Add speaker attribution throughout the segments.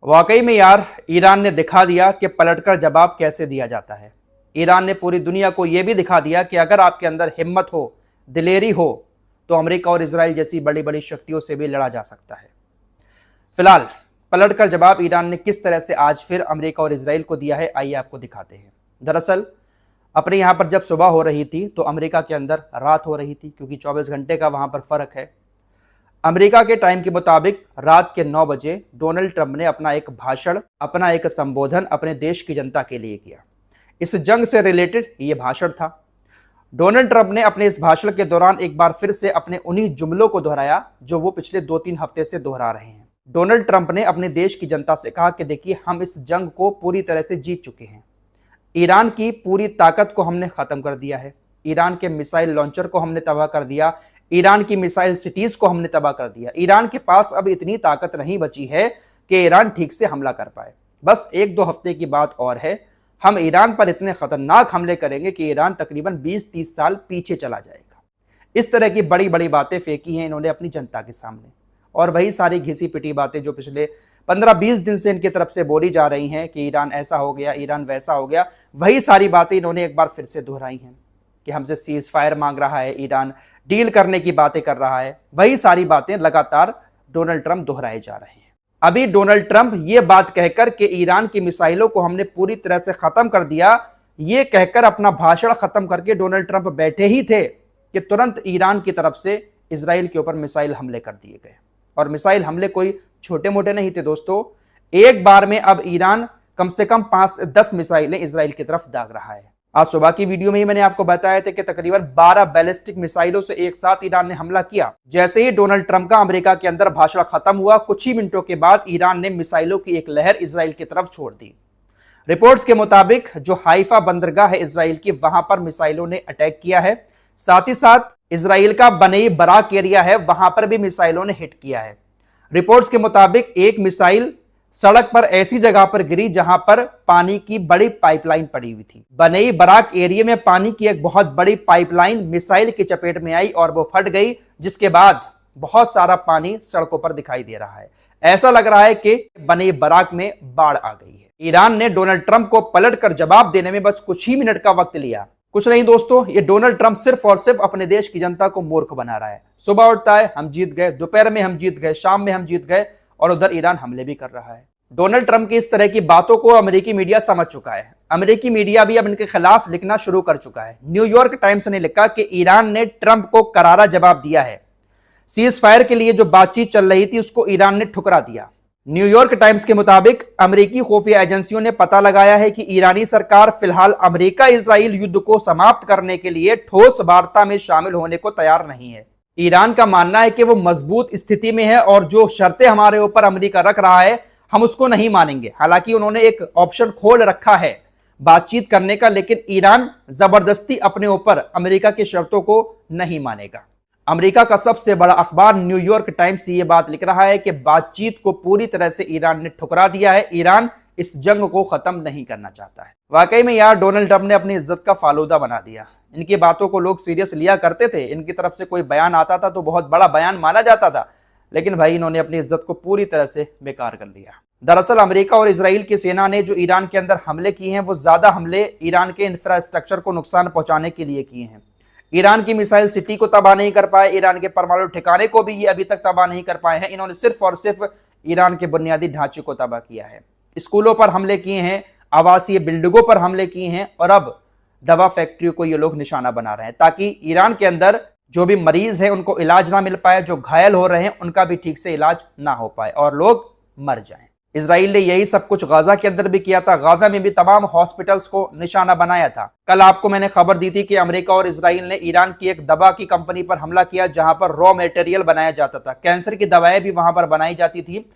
Speaker 1: वाकई में यार, ईरान ने दिखा दिया कि पलटकर जवाब कैसे दिया जाता है। ईरान ने पूरी दुनिया को यह भी दिखा दिया कि अगर आपके अंदर हिम्मत हो, दिलेरी हो, तो अमेरिका और इजराइल जैसी बड़ी बड़ी शक्तियों से भी लड़ा जा सकता है। फिलहाल पलटकर जवाब ईरान ने किस तरह से आज फिर अमेरिका और इजराइल को दिया है, आइए आपको दिखाते हैं। दरअसल अपने यहाँ पर जब सुबह हो रही थी तो अमेरिका के अंदर रात हो रही थी, क्योंकि 24 घंटे का वहां पर फर्क है। अमेरिका के टाइम के मुताबिक रात के 9 बजे डोनाल्ड ट्रंप ने अपना एक भाषण, अपना एक संबोधन अपने देश की जनता के लिए किया। इस जंग से रिलेटेड ये भाषण था। डोनाल्ड ट्रंप ने अपने इस भाषण के दौरान एक बार फिर से अपने उन्हीं जुमलों को दोहराया जो वो पिछले 2-3 हफ्ते से दोहरा रहे हैं। डोनाल्ड ट्रंप ने अपने देश की जनता से कहा कि देखिए, हम इस जंग को पूरी तरह से जीत चुके हैं। ईरान की पूरी ताकत को हमने खत्म कर दिया है। ईरान के मिसाइल लॉन्चर को हमने तबाह कर दिया। ईरान की मिसाइल सिटीज को हमने तबाह कर दिया। ईरान के पास अब इतनी ताकत नहीं बची है कि ईरान ठीक से हमला कर पाए। बस 1-2 हफ्ते की बात और है, हम ईरान पर इतने खतरनाक हमले करेंगे कि ईरान तकरीबन 20-30 साल पीछे चला जाएगा। इस तरह की बड़ी बड़ी बातें फेंकी हैं इन्होंने अपनी जनता के सामने, और वही सारी घिसी पिटी बातें जो पिछले 15-20 दिन से इनकी तरफ से बोली जा रही हैं कि ईरान ऐसा हो गया, ईरान वैसा हो गया, वही सारी बातें इन्होंने एक बार फिर से दोहराई हैं कि हमसे सीज फायर मांग रहा है, ईरान डील करने की बातें कर रहा है। वही सारी बातें लगातार डोनाल्ड ट्रंप दोहराए जा रहे हैं। अभी डोनाल्ड ट्रंप ये बात कहकर कि ईरान की मिसाइलों को हमने पूरी तरह से खत्म कर दिया, ये कहकर अपना भाषण खत्म करके डोनाल्ड ट्रंप बैठे ही थे कि तुरंत ईरान की तरफ से इजराइल के ऊपर मिसाइल हमले कर दिए गए। और मिसाइल हमले कोई छोटे मोटे नहीं थे दोस्तों। एक बार में अब ईरान कम से कम 5-10 मिसाइलें इजराइल की तरफ दाग रहा है। आज सुबह की वीडियो में ही मैंने आपको बताया था कि तकरीबन 12 बैलिस्टिक मिसाइलों से एक साथ ईरान ने हमला किया। जैसे ही डोनाल्ड ट्रंप का अमेरिका के अंदर भाषण खत्म हुआ, कुछ ही मिनटों के बाद ईरान ने मिसाइलों की एक लहर इजराइल की तरफ छोड़ दी। रिपोर्ट्स के मुताबिक जो हाइफा बंदरगाह है इजराइल की, वहां पर मिसाइलों ने अटैक किया है। साथ ही साथ इजराइल का बनई बराक एरिया है, वहां पर भी मिसाइलों ने हिट किया है। रिपोर्ट्स के मुताबिक एक मिसाइल सड़क पर ऐसी जगह पर गिरी जहां पर पानी की बड़ी पाइपलाइन पड़ी हुई थी। बनई बराक एरिया में पानी की एक बहुत बड़ी पाइपलाइन मिसाइल की चपेट में आई और वो फट गई, जिसके बाद बहुत सारा पानी सड़कों पर दिखाई दे रहा है। ऐसा लग रहा है कि बनई बराक में बाढ़ आ गई है। ईरान ने डोनाल्ड ट्रंप को पलटकर जवाब देने में बस कुछ ही मिनट का वक्त लिया। कुछ नहीं दोस्तों, ये डोनाल्ड ट्रंप सिर्फ और सिर्फ अपने देश की जनता को मूर्ख बना रहा है। सुबह उठता है, हम जीत गए, दोपहर में हम जीत गए, शाम में हम जीत गए, और उधर ईरान हमले भी कर रहा है। डोनाल्ड ट्रंप की इस तरह की बातों को अमेरिकी मीडिया समझ चुका है। अमेरिकी मीडिया भी अब इनके खिलाफ लिखना शुरू कर चुका है। न्यूयॉर्क टाइम्स ने लिखा कि ईरान ने ट्रंप को करारा जवाब दिया है। सीज फायर के लिए जो बातचीत चल रही थी उसको ईरान ने ठुकरा दिया। न्यूयॉर्क टाइम्स के मुताबिक अमेरिकी खुफिया एजेंसियों ने पता लगाया है कि ईरानी सरकार फिलहाल अमेरिका इजराइल युद्ध को समाप्त करने के लिए ठोस वार्ता में शामिल होने को तैयार नहीं है। ईरान का मानना है कि वो मजबूत स्थिति में है और जो शर्तें हमारे ऊपर अमेरिका रख रहा है हम उसको नहीं मानेंगे। हालांकि उन्होंने एक ऑप्शन खोल रखा है बातचीत करने का, लेकिन ईरान जबरदस्ती अपने ऊपर अमेरिका की शर्तों को नहीं मानेगा। अमेरिका का सबसे बड़ा अखबार न्यूयॉर्क टाइम्स ये बात लिख रहा है कि बातचीत को पूरी तरह से ईरान ने ठुकरा दिया है। ईरान इस जंग को खत्म नहीं करना चाहता है। वाकई में यार, डोनाल्ड ट्रंप ने अपनी इज्जत का फालूदा बना दिया। इनकी बातों को लोग सीरियस लिया करते थे। इनकी तरफ से कोई बयान आता था तो बहुत बड़ा बयान माना जाता था, लेकिन भाई इन्होंने अपनी इज्जत को पूरी तरह से बेकार कर लिया। दरअसल अमेरिका और इजराइल की सेना ने जो ईरान के अंदर हमले किए हैं, वो ज्यादा हमले ईरान के इंफ्रास्ट्रक्चर को नुकसान पहुंचाने के लिए किए हैं। ईरान की मिसाइल सिटी को तबाह नहीं कर पाए, ईरान के परमाणु ठिकाने को भी ये अभी तक तबाह नहीं कर पाए हैं। इन्होंने सिर्फ और सिर्फ ईरान के बुनियादी ढांचे को तबाह किया है। स्कूलों पर हमले किए हैं, आवासीय बिल्डिंगों पर हमले किए हैं, और अब दवा फैक्ट्रियों को ये लोग निशाना बना रहे हैं ताकि ईरान के अंदर जो भी मरीज है उनको इलाज ना मिल पाए, जो घायल हो रहे हैं उनका भी ठीक से इलाज ना हो पाए और लोग मर जाएं। इजराइल ने यही सब कुछ गाजा के अंदर भी किया था। गाजा में भी तमाम हॉस्पिटल्स को निशाना बनाया था। कल आपको मैंने खबर दी थी कि अमेरिका और इजराइल ने ईरान की एक दवा की कंपनी पर हमला किया जहां पर रॉ मटेरियल बनाया जाता था। कैंसर की दवाएं भी वहां पर बनाई जाती थी।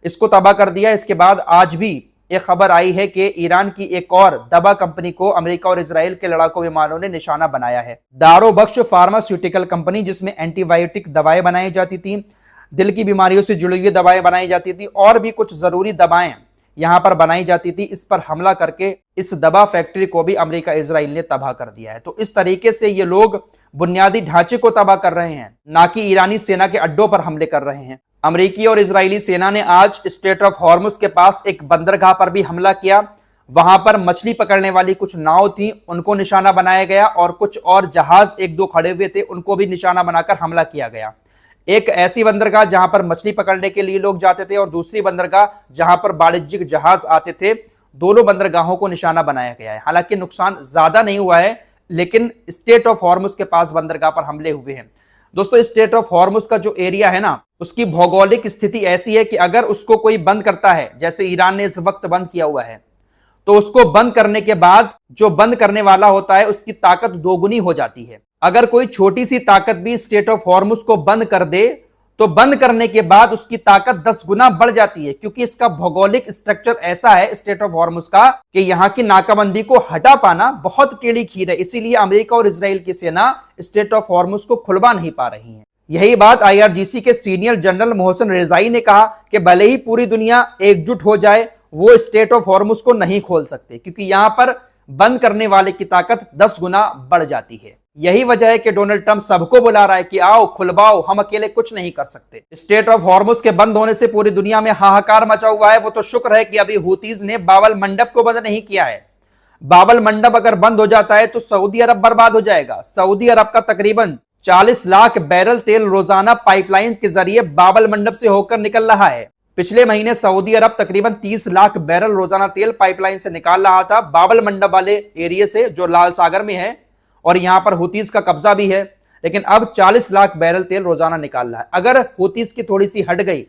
Speaker 1: इसको तबाह कर दिया। इसके बाद आज भी एक खबर आई है कि ईरान की एक और दवा कंपनी को अमेरिका और इजराइल के लड़ाकू विमानों ने निशाना बनाया है। दारोबख्श फार्मास्यूटिकल कंपनी, जिसमें एंटीबायोटिक दवाएं बनाई जाती थी, दिल की बीमारियों से जुड़ी हुई दवाएं बनाई जाती थी, और भी कुछ जरूरी दवाएं यहां पर बनाई जाती थी। इस पर हमला करके इस दवा फैक्ट्री को भी अमेरिका इजराइल ने तबाह कर दिया है। तो इस तरीके से ये लोग बुनियादी ढांचे को तबाह कर रहे हैं, ना कि ईरानी सेना के अड्डों पर हमले कर रहे हैं। अमेरिकी और इजरायली सेना ने आज स्ट्रेट ऑफ हॉर्मुज के पास एक बंदरगाह पर भी हमला किया। वहां पर मछली पकड़ने वाली कुछ नाव थी, उनको निशाना बनाया गया और कुछ और जहाज एक दो खड़े हुए थे, उनको भी निशाना बनाकर हमला किया गया। एक ऐसी बंदरगाह जहां पर मछली पकड़ने के लिए लोग जाते थे और दूसरी बंदरगाह जहां पर वाणिज्यिक जहाज आते थे, दोनों बंदरगाहों को निशाना बनाया गया है। हालांकि नुकसान ज्यादा नहीं हुआ है, लेकिन स्ट्रेट ऑफ हॉर्मुज के पास बंदरगाह पर हमले हुए हैं। दोस्तों, स्ट्रेट ऑफ हॉर्मुज का जो एरिया है ना, उसकी भौगोलिक स्थिति ऐसी है कि अगर उसको कोई बंद करता है, जैसे ईरान ने इस वक्त बंद किया हुआ है, तो उसको बंद करने के बाद जो बंद करने वाला होता है उसकी ताकत दोगुनी हो जाती है। अगर कोई छोटी सी ताकत भी स्ट्रेट ऑफ हॉर्मुज को बंद कर दे तो बंद करने के बाद उसकी ताकत 10 गुना बढ़ जाती है, क्योंकि इसका भौगोलिक स्ट्रक्चर ऐसा है स्ट्रेट ऑफ हॉर्मुज का कि यहां की नाकाबंदी को हटा पाना बहुत टेढ़ी खीर है। इसीलिए अमेरिका और इजराइल की सेना स्ट्रेट ऑफ हॉर्मुज को खुलवा नहीं पा रही है। यही बात IRGC के सीनियर जनरल मोहसिन रेजाई ने कहा कि भले ही पूरी दुनिया एकजुट हो जाए, वो स्ट्रेट ऑफ हॉर्मुज को नहीं खोल सकते, क्योंकि यहां पर बंद करने वाले की ताकत 10 गुना बढ़ जाती है। यही वजह है कि डोनाल्ड ट्रंप सबको बुला रहा है कि आओ खुलवाओ, हम अकेले कुछ नहीं कर सकते। स्ट्रेट ऑफ हॉर्मुज के बंद होने से पूरी दुनिया में हाहाकार मचा हुआ है। वो तो शुक्र है कि अभी हूतीज ने बाबल मंडप को बंद नहीं किया है। बाबल मंडप अगर बंद हो जाता है तो सऊदी अरब बर्बाद हो जाएगा। सऊदी अरब का तकरीबन 40 लाख बैरल तेल रोजाना पाइपलाइन के जरिए बाबल मंडप से होकर निकल रहा है। पिछले महीने सऊदी अरब तकरीबन 30 लाख बैरल रोजाना तेल पाइपलाइन से निकाल रहा था, बाबल मंडप वाले एरिया से, जो लाल सागर में है और यहां पर हुतीज का कब्जा भी है। लेकिन अब 40 लाख बैरल तेल रोजाना निकाल रहा है। अगर हुतीज की थोड़ी सी हट गई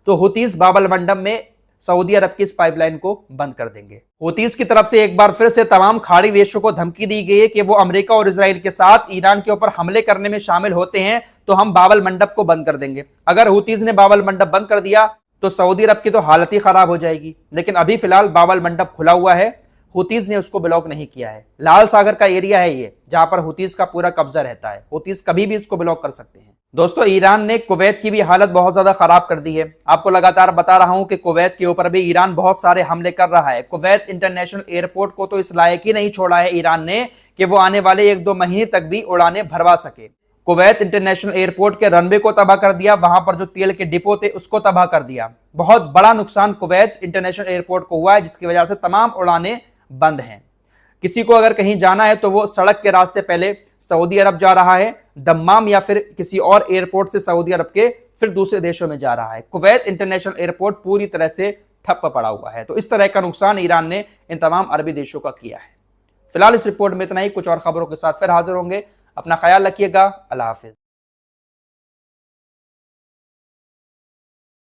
Speaker 1: तो हुतीज बाबल मंडप में सऊदी अरब की इस पाइपलाइन को बंद कर देंगे। हुतीज की तरफ से एक बार फिर से तमाम खाड़ी देशों को धमकी दी गई है कि वो अमेरिका और इजराइल के साथ ईरान के ऊपर हमले करने में शामिल होते हैं तो हम बाबल मंडप को बंद कर देंगे। अगर हुतीज ने बाबल मंडप बंद कर दिया तो सऊदी अरब की तो हालत ही खराब हो जाएगी। लेकिन अभी फिलहाल बाबल मंडप खुला हुआ है, हुतीज ने उसको ब्लॉक नहीं किया है। लाल सागर का एरिया है ये, जहां पर हुतीज का पूरा कब्जा रहता है। हुतीज कभी भी इसको ब्लॉक कर सकते हैं। दोस्तों, ईरान ने कुवैत की भी हालत बहुत ज्यादा खराब कर दी है। आपको लगातार बता रहा हूं कि कुवैत के ऊपर भी ईरान बहुत सारे हमले कर रहा है। कुवैत इंटरनेशनल एयरपोर्ट को तो इस लायक ही नहीं छोड़ा है ईरान ने कि वो आने वाले 1-2 महीने तक भी उड़ाने भरवा सके। कुवैत इंटरनेशनल एयरपोर्ट के रनवे को तबाह कर दिया, वहां पर जो तेल के डिपो थे उसको तबाह कर दिया। बहुत बड़ा नुकसान कुवैत इंटरनेशनल एयरपोर्ट को हुआ है, जिसकी वजह से तमाम उड़ानें बंद हैं। किसी को अगर कहीं जाना है तो वो सड़क के रास्ते पहले सऊदी अरब जा रहा है, दम्माम या फिर किसी और एयरपोर्ट से सऊदी अरब के फिर दूसरे देशों में जा रहा है। कुवैत इंटरनेशनल एयरपोर्ट पूरी तरह से ठप्प पड़ा हुआ है। तो इस तरह का नुकसान ईरान ने इन तमाम अरबी देशों का किया है। फिलहाल इस रिपोर्ट में इतना ही। कुछ और खबरों के साथ फिर हाजिर होंगे। अपना ख्याल रखिएगा। अल्लाह हाफिज।